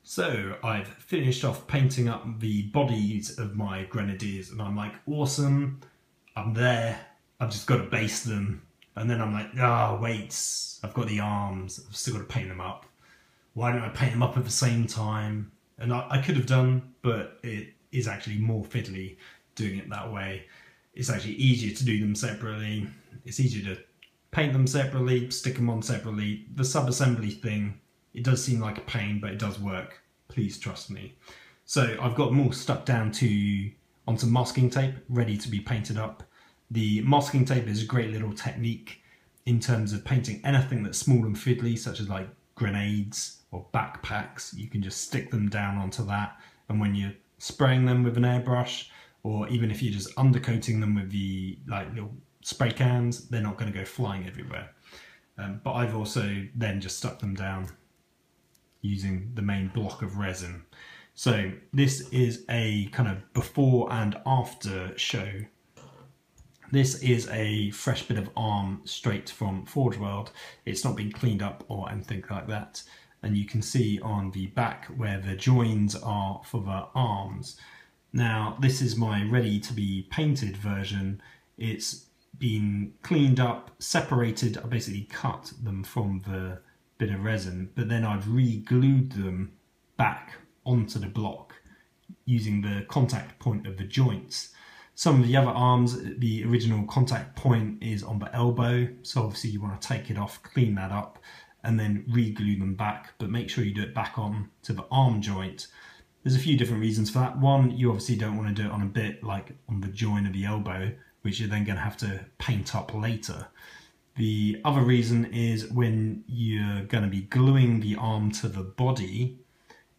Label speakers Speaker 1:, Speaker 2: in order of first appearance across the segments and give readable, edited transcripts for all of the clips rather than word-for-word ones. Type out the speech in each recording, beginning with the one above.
Speaker 1: So I've finished off painting up the bodies of my Grenadiers and I'm like, awesome, I'm there, I've just got to base them. And then I'm like, oh wait, I've got the arms, I've still got to paint them up. Why don't I paint them up at the same time? And I could have done, but it is actually more fiddly doing it that way. It's actually easier to do them separately. It's easier to paint them separately, stick them on separately. The sub-assembly thing, it does seem like a pain, but it does work. Please trust me. So I've got them all stuck down onto masking tape, ready to be painted up. The masking tape is a great little technique in terms of painting anything that's small and fiddly, such as like grenades or backpacks. You can just stick them down onto that, and when you're spraying them with an airbrush, or even if you're just undercoating them with the like little spray cans, they're not going to go flying everywhere. But I've also then just stuck them down using the main block of resin. So this is a kind of before and after show. This is a fresh bit of arm straight from Forge World. It's not been cleaned up or anything like that. And you can see on the back where the joins are for the arms. Now this is my ready to be painted version. It's been cleaned up, separated. I basically cut them from the bit of resin, but then I've re-glued them back onto the block using the contact point of the joints. Some of the other arms, the original contact point is on the elbow, so obviously you want to take it off, clean that up, and then re-glue them back, but make sure you do it back on to the arm joint. There's a few different reasons for that. One, you obviously don't want to do it on a bit like on the join of the elbow, which you're then going to have to paint up later. The other reason is when you're going to be gluing the arm to the body,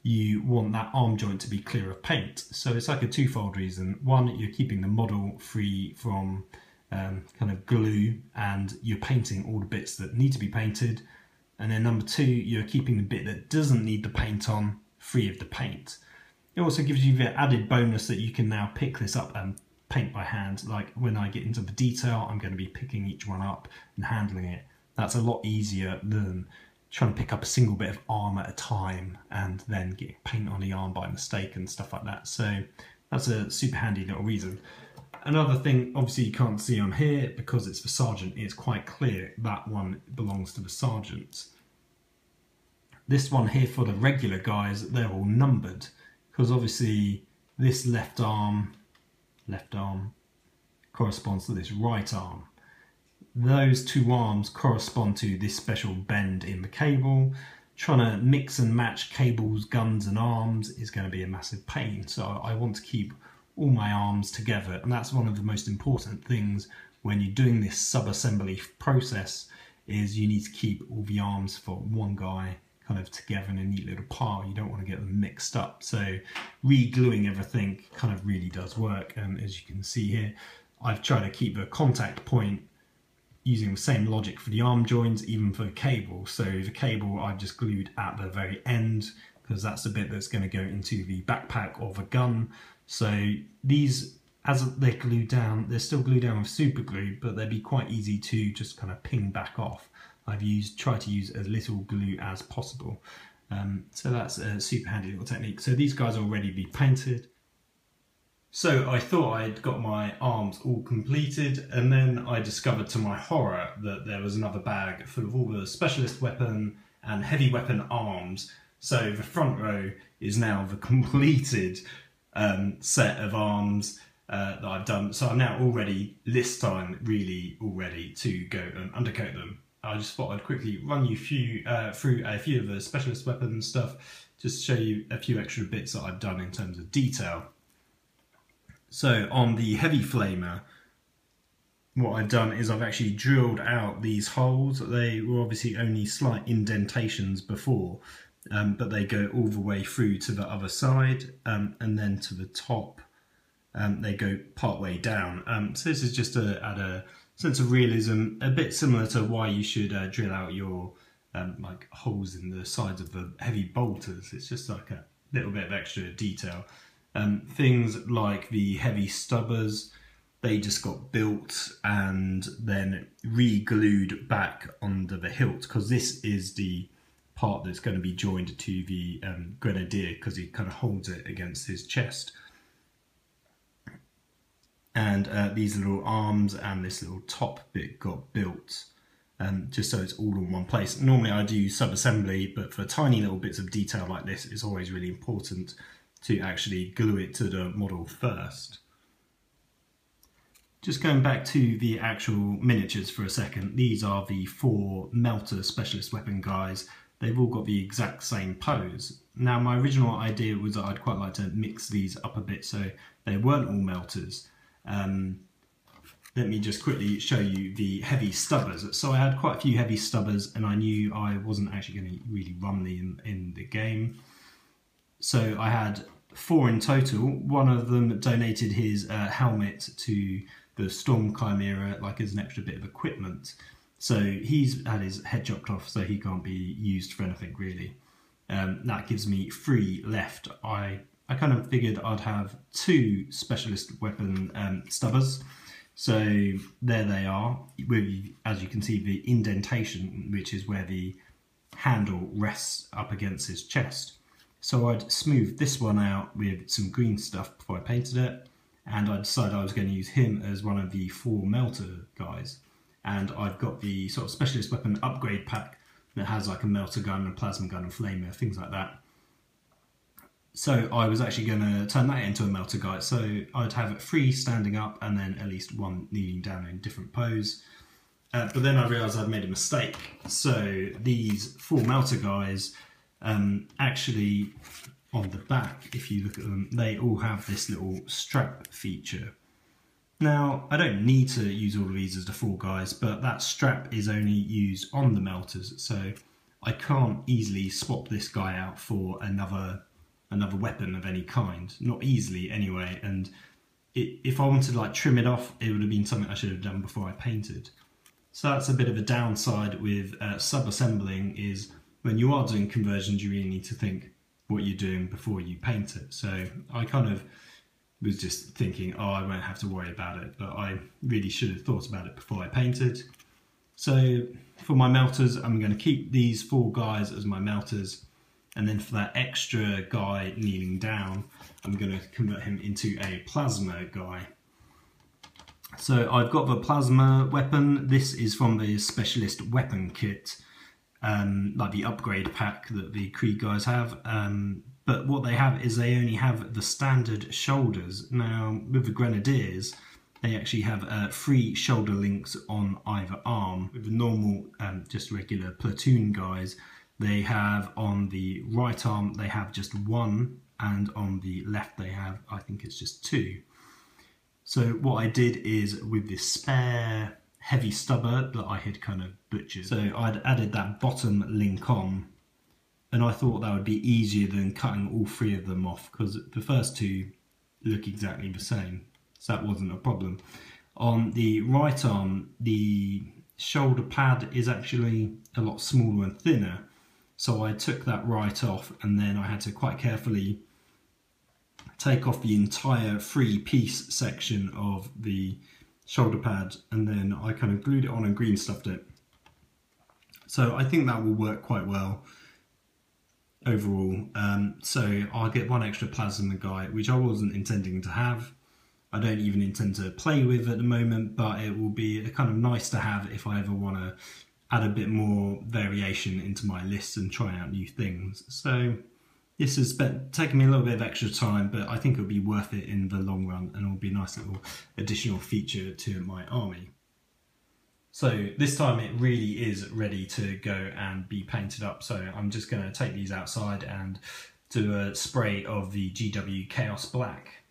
Speaker 1: you want that arm joint to be clear of paint. So it's like a twofold reason. One, you're keeping the model free from kind of glue and you're painting all the bits that need to be painted. And then number two, you're keeping the bit that doesn't need the paint on free of the paint. It also gives you the added bonus that you can now pick this up and paint by hand. Like when I get into the detail, I'm going to be picking each one up and handling it. That's a lot easier than trying to pick up a single bit of arm at a time and then getting paint on the arm by mistake and stuff like that. So that's a super handy little reason. Another thing, obviously you can't see on here because it's the sergeant, it's quite clear that one belongs to the sergeant. This one here for the regular guys, they're all numbered because obviously this left arm corresponds to this right arm. Those two arms correspond to this special bend in the cable. Trying to mix and match cables, guns and arms is going to be a massive pain, so I want to keep all my arms together, and that's one of the most important things when you're doing this sub-assembly process, is you need to keep all the arms for one guy kind of together in a neat little pile. You don't want to get them mixed up, so re-gluing everything kind of really does work. And as you can see here, I've tried to keep the contact point using the same logic for the arm joins, even for the cable. So the cable I've just glued at the very end because that's the bit that's going to go into the backpack or the gun. So these, as they're glued down, they're still glued down with super glue, but they'd be quite easy to just kind of ping back off. I've tried to use as little glue as possible. So that's a super handy little technique. So these guys are already be painted. So I thought I'd got my arms all completed, and then I discovered to my horror that there was another bag full of all the specialist weapon and heavy weapon arms. So the front row is now the completed set of arms that I've done. So I'm now all ready, this time really all ready to go and undercoat them. I just thought I'd quickly run you through a few of the specialist weapon stuff, just to show you a few extra bits that I've done in terms of detail. So on the heavy flamer, what I've done is I've actually drilled out these holes. They were obviously only slight indentations before, but they go all the way through to the other side, and then to the top they go part way down. So this is just to add a sense of realism, a bit similar to why you should drill out your like holes in the sides of the heavy bolters. It's just like a little bit of extra detail. Things like the heavy stubbers, they just got built and then re-glued back under the hilt, because this is the part that's going to be joined to the Grenadier, because he kind of holds it against his chest. And these little arms and this little top bit got built just so it's all in one place. Normally I do sub-assembly, but for tiny little bits of detail like this, it's always really important to actually glue it to the model first. Just going back to the actual miniatures for a second, these are the 4 melter specialist weapon guys. They've all got the exact same pose. Now my original idea was that I'd quite like to mix these up a bit so they weren't all melters. Let me just quickly show you the heavy stubbers. So I had quite a few heavy stubbers and I knew I wasn't actually going to really run them in the game. So I had 4 in total. One of them donated his helmet to the Storm Chimera, like as an extra bit of equipment. So he's had his head chopped off, so he can't be used for anything really. That gives me 3 left. I kind of figured I'd have 2 specialist weapon stubbers. So there they are, with, as you can see, the indentation, which is where the handle rests up against his chest. So I'd smooth this one out with some green stuff before I painted it, and I decided I was going to use him as one of the 4 melter guys. And I've got the sort of specialist weapon upgrade pack that has like a melter gun, a plasma gun, and flamer, things like that. So I was actually going to turn that into a melter guy. So I'd have 3 standing up and then at least 1 kneeling down in a different pose. But then I realised I'd made a mistake. So these 4 melter guys, actually on the back, if you look at them, they all have this little strap feature. Now, I don't need to use all of these as the 4 guys, but that strap is only used on the melters. So I can't easily swap this guy out for another weapon of any kind, not easily anyway, and if I wanted to like trim it off, it would have been something I should have done before I painted. So that's a bit of a downside with sub-assembling, is when you are doing conversions you really need to think what you're doing before you paint it. So I kind of was just thinking, oh, I won't have to worry about it, but I really should have thought about it before I painted. So for my melters, I'm going to keep these 4 guys as my melters. And then for that extra guy kneeling down, I'm going to convert him into a plasma guy. So I've got the plasma weapon. This is from the specialist weapon kit, like the upgrade pack that the Krieg guys have. But what they have is they only have the standard shoulders. Now with the Grenadiers, they actually have 3 shoulder links on either arm. With the normal, just regular platoon guys, they have on the right arm, they have just 1, and on the left they have, I think it's just 2. So what I did is with this spare heavy stubber that I had kind of butchered, so I'd added that bottom link on, and I thought that would be easier than cutting all 3 of them off, because the first 2 look exactly the same, so that wasn't a problem. On the right arm, the shoulder pad is actually a lot smaller and thinner. So I took that right off, and then I had to quite carefully take off the entire 3-piece section of the shoulder pad, and then I kind of glued it on and green stuffed it. So I think that will work quite well overall. So I'll get 1 extra plasma guy, which I wasn't intending to have. I don't even intend to play with at the moment, but it will be a kind of nice to have if I ever want to add a bit more variation into my lists and try out new things. So this has taken me a little bit of extra time, but I think it'll be worth it in the long run, and it'll be a nice little additional feature to my army. So this time it really is ready to go and be painted up. So I'm just going to take these outside and do a spray of the GW Chaos Black.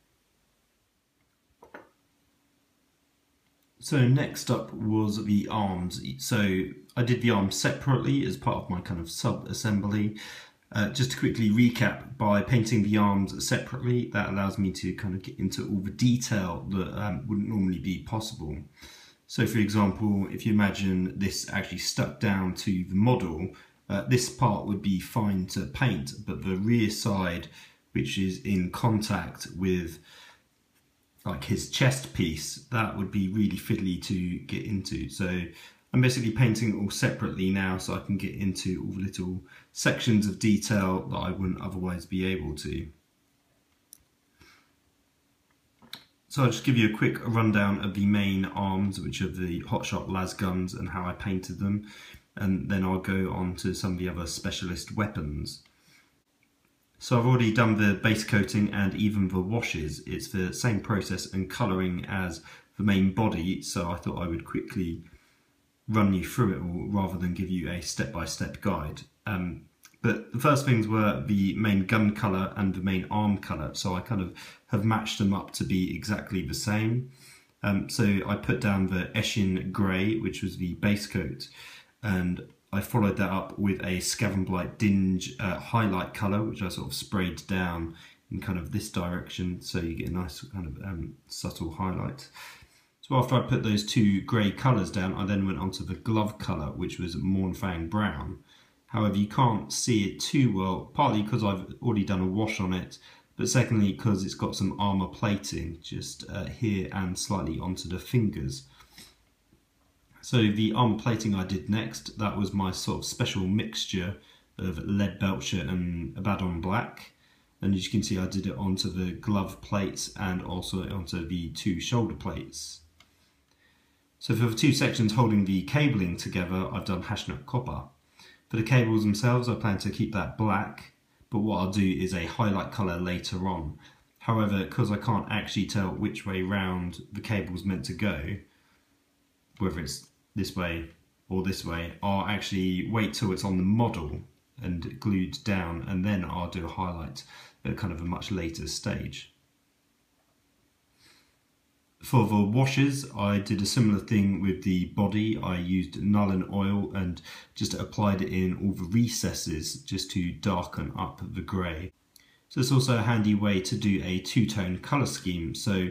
Speaker 1: So next up was the arms. So I did the arms separately as part of my kind of sub-assembly. Just to quickly recap, by painting the arms separately, that allows me to kind of get into all the detail that wouldn't normally be possible. So for example, if you imagine this actually stuck down to the model, this part would be fine to paint, but the rear side, which is in contact with like his chest piece, that would be really fiddly to get into. So I'm basically painting it all separately now so I can get into all the little sections of detail that I wouldn't otherwise be able to. So I'll just give you a quick rundown of the main arms, which are the hotshot las guns, and how I painted them, and then I'll go on to some of the other specialist weapons. So I've already done the base coating and even the washes. It's the same process and colouring as the main body, so I thought I would quickly run you through it all rather than give you a step-by-step guide. But the first things were the main gun colour and the main arm colour, so I kind of have matched them up to be exactly the same. So I put down the Eshin Grey, which was the base coat, and I followed that up with a Skavenblight Dinge highlight colour, which I sort of sprayed down in kind of this direction, so you get a nice kind of subtle highlight. So after I put those two grey colours down, I then went on to the glove colour, which was Mornfang Brown. However, you can't see it too well, partly because I've already done a wash on it, but secondly because it's got some armour plating just here and slightly onto the fingers. So the armour plating I did next, that was my sort of special mixture of lead belcher and Abaddon black. And as you can see, I did it onto the glove plates and also onto the two shoulder plates. So for the two sections holding the cabling together, I've done Hashnut copper. For the cables themselves, I plan to keep that black, but what I'll do is a highlight colour later on. However, because I can't actually tell which way round the cable's meant to go, whether it's this way or this way, I'll actually wait till it's on the model and glued down, and then I'll do a highlight at kind of a much later stage. For the washes, I did a similar thing with the body. I used Nuln Oil and just applied it in all the recesses just to darken up the grey. So it's also a handy way to do a two-tone colour scheme. So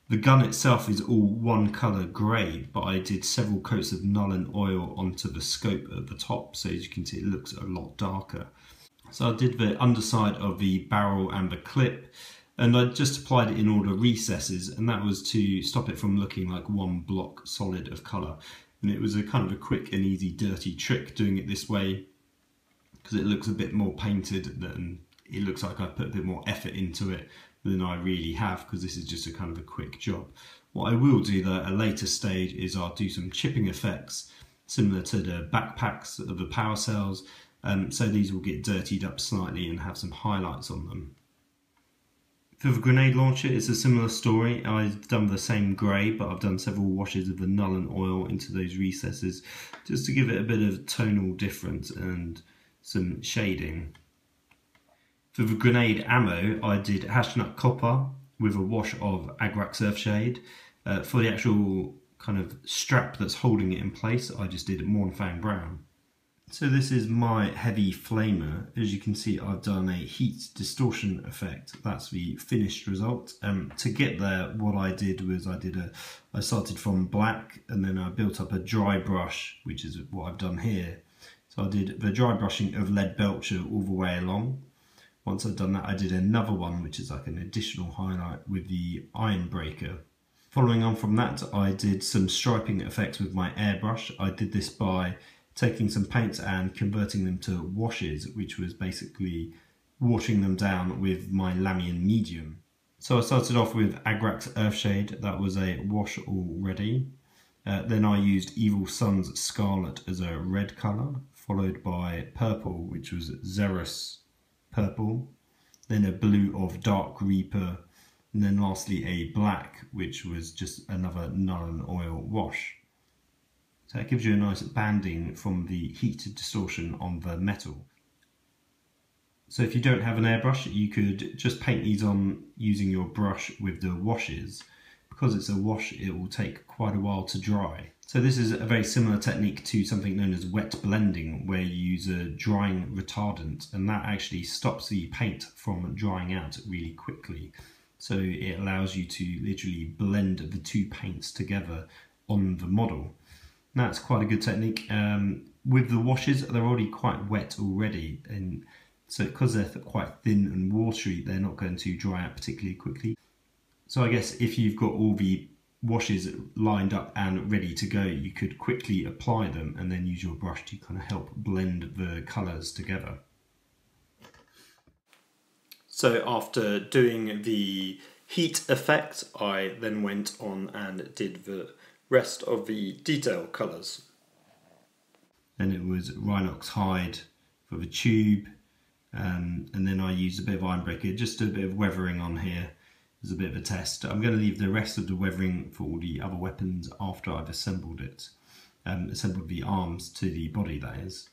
Speaker 1: the gun itself is all one colour grey, but I did several coats of Nuln Oil onto the scope at the top, so as you can see it looks a lot darker. So I did the underside of the barrel and the clip, and I just applied it in all the recesses, and that was to stop it from looking like one block solid of colour. And it was a kind of a quick and easy dirty trick doing it this way, because it looks a bit more painted, and it looks like I put a bit more effort into it than I really have, because this is just a kind of a quick job. What I will do though at a later stage is I'll do some chipping effects similar to the backpacks of the power cells, so these will get dirtied up slightly and have some highlights on them. For the grenade launcher, it's a similar story. I've done the same grey, but I've done several washes of the Nuln Oil into those recesses just to give it a bit of tonal difference and some shading. For the grenade ammo, I did Hashnut copper with a wash of Agrax Earthshade. For the actual kind of strap that's holding it in place, I just did Mornfang Brown. So this is my heavy flamer. As you can see, I've done a heat distortion effect. That's the finished result. To get there, what I did was I started from black, and then I built up a dry brush, which is what I've done here. So I did the dry brushing of lead belcher all the way along. Once I'd done that, I did another one, which is like an additional highlight with the iron breaker. Following on from that, I did some striping effects with my airbrush. I did this by taking some paints and converting them to washes, which was basically washing them down with my Lamian medium. So I started off with Agrax Earthshade, that was a wash already. Then I used Evil Sun's Scarlet as a red colour, followed by purple, which was Xerus Purple, then a blue of Dark Reaper, and then lastly a black, which was just another Nuln Oil wash. So it gives you a nice banding from the heat distortion on the metal. So if you don't have an airbrush, you could just paint these on using your brush with the washes. Because it's a wash, it will take quite a while to dry. So this is a very similar technique to something known as wet blending, where you use a drying retardant, and that actually stops the paint from drying out really quickly. So it allows you to literally blend the two paints together on the model. That's quite a good technique. With the washes, they're already quite wet already, and so because they're quite thin and watery, they're not going to dry out particularly quickly. So I guess if you've got all the washes lined up and ready to go, you could quickly apply them and then use your brush to kind of help blend the colours together. So after doing the heat effect, I then went on and did the rest of the detail colours. Then it was Rhinox hide for the tube, and then I used a bit of Ironbreaker, just a bit of weathering on here as a bit of a test. I'm going to leave the rest of the weathering for all the other weapons after I've assembled it, assembled the arms to the body, that is.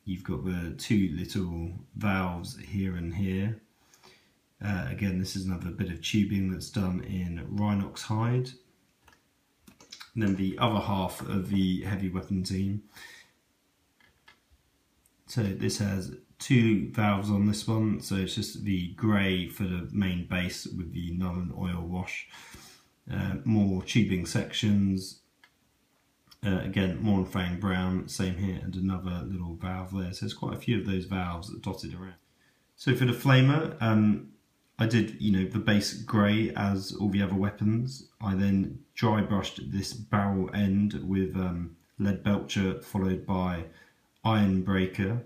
Speaker 1: You've got the two little valves here and here. Again, this is another bit of tubing that's done in Rhinox hide. And then the other half of the heavy weapon team. So this has two valves on this one, so it's just the grey for the main base with the null and oil wash. More tubing sections. Again, Mornfang brown, same here, and another little valve there. So there's quite a few of those valves dotted around. So for the flamer, I did, the base grey as all the other weapons. I then dry brushed this barrel end with lead belcher followed by Ironbreaker,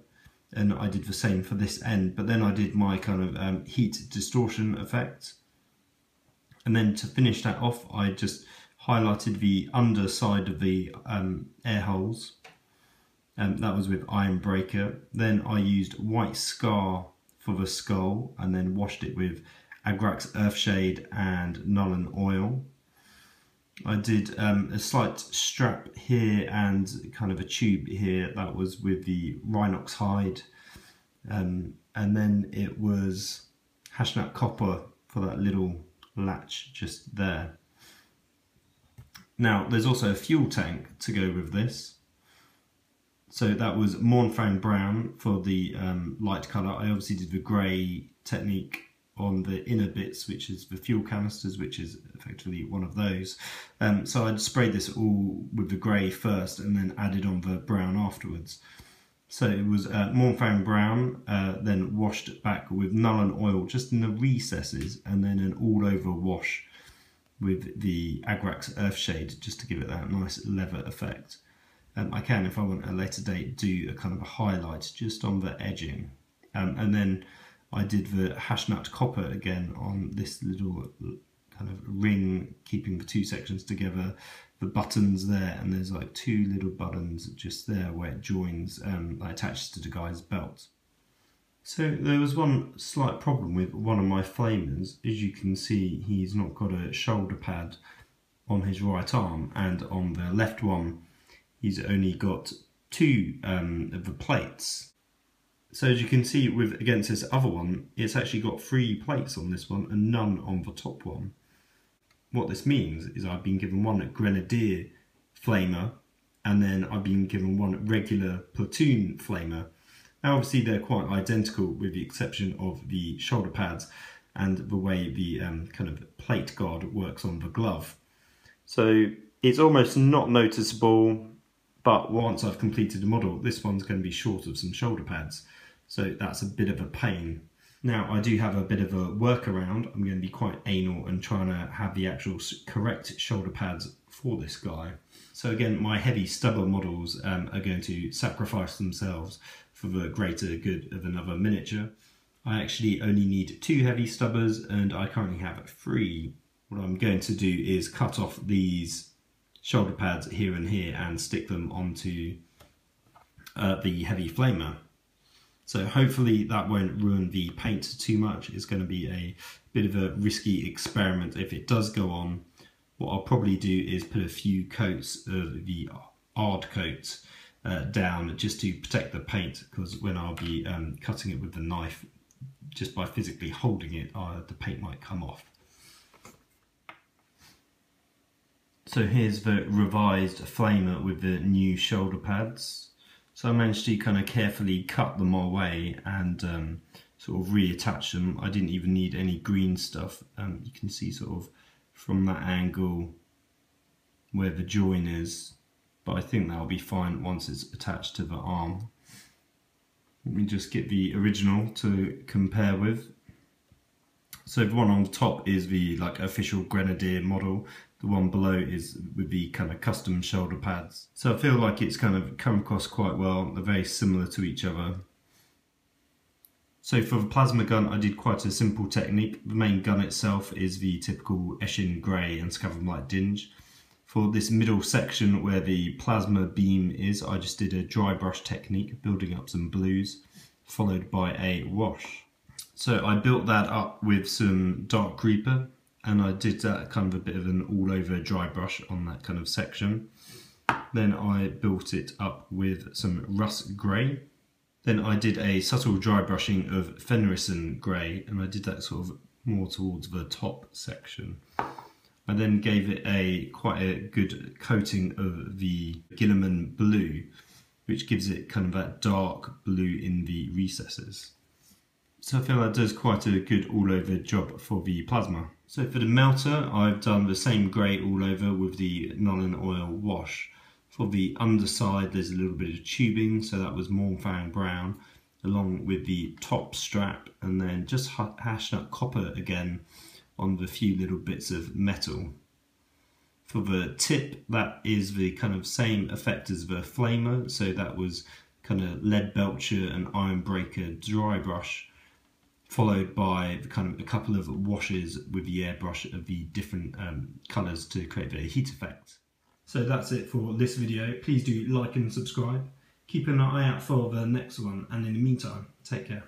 Speaker 1: and I did the same for this end, but then I did my kind of heat distortion effect. And then to finish that off, I just highlighted the underside of the air holes, and that was with Ironbreaker. Then I used White Scar for the skull and then washed it with Agrax Earthshade and Null and Oil. I did a slight strap here and kind of a tube here, that was with the Rhinox hide, and then it was Hashnat Copper for that little latch just there. Now there's also a fuel tank to go with this. So that was Mornfang brown for the light colour. I obviously did the grey technique on the inner bits, which is the fuel canisters, which is effectively one of those. So I'd sprayed this all with the grey first and then added on the brown afterwards. So it was Mornfang brown, then washed back with Null and Oil just in the recesses, and then an all over wash with the Agrax Earthshade just to give it that nice leather effect. I can, if I want at a later date, do a kind of a highlight just on the edging. And then I did the Hashnat Copper again on this little kind of ring, keeping the two sections together. The buttons there, and there's like two little buttons just there where it joins, that attaches to the guy's belt. So there was one slight problem with one of my flamers. As you can see, he's not got a shoulder pad on his right arm, and on the left one he's only got two of the plates. So as you can see against this other one, it's actually got 3 plates on this one and none on the top one. What this means is I've been given one Grenadier flamer, and then I've been given one regular platoon flamer. Now obviously they're quite identical with the exception of the shoulder pads and the way the kind of plate guard works on the glove. So it's almost not noticeable, but once I've completed the model, this one's going to be short of some shoulder pads. So that's a bit of a pain. Now I do have a bit of a workaround. I'm going to be quite anal and trying to have the actual correct shoulder pads for this guy. So again, my heavy stubber models are going to sacrifice themselves for the greater good of another miniature. I actually only need 2 heavy stubbers and I currently have 3. What I'm going to do is cut off these shoulder pads here and here and stick them onto the heavy flamer. So hopefully that won't ruin the paint too much. It's going to be a bit of a risky experiment if it does go on. What I'll probably do is put a few coats of the Ard coat down just to protect the paint, because when I'll be cutting it with the knife, just by physically holding it, the paint might come off. So here's the revised flamer with the new shoulder pads. So I managed to kind of carefully cut them away and sort of reattach them. I didn't even need any green stuff. You can see sort of from that angle where the join is, but I think that'll be fine once it's attached to the arm. Let me just get the original to compare with. So the one on the top is the official Grenadier model. The one below is with the kind of custom shoulder pads. So I feel like it's kind of come across quite well. They're very similar to each other. So for the plasma gun, I did quite a simple technique. The main gun itself is the typical Eshin grey and Scatham light dinge. For this middle section where the plasma beam is, I just did a dry brush technique, building up some blues, followed by a wash. So I built that up with some dark Reaper, and I did that kind of a bit of an all over dry brush on that kind of section. Then I built it up with some rust grey. Then I did a subtle dry brushing of Fenrison grey, and I did that sort of more towards the top section. I then gave it quite a good coating of the Guilliman blue, which gives it kind of that dark blue in the recesses. So I feel that does quite a good all over job for the plasma. So for the melter, I've done the same grey all over with the Nollan oil wash. For the underside, there's a little bit of tubing, so that was Mornfang brown, along with the top strap, and then just hashed up copper again on the few little bits of metal. For the tip, that is the kind of same effect as the flamer, so that was kind of lead belcher and iron breaker dry brush, followed by kind of a couple of washes with the airbrush of the different colours to create the heat effect. So that's it for this video. Please do like and subscribe. Keep an eye out for the next one, and in the meantime, take care.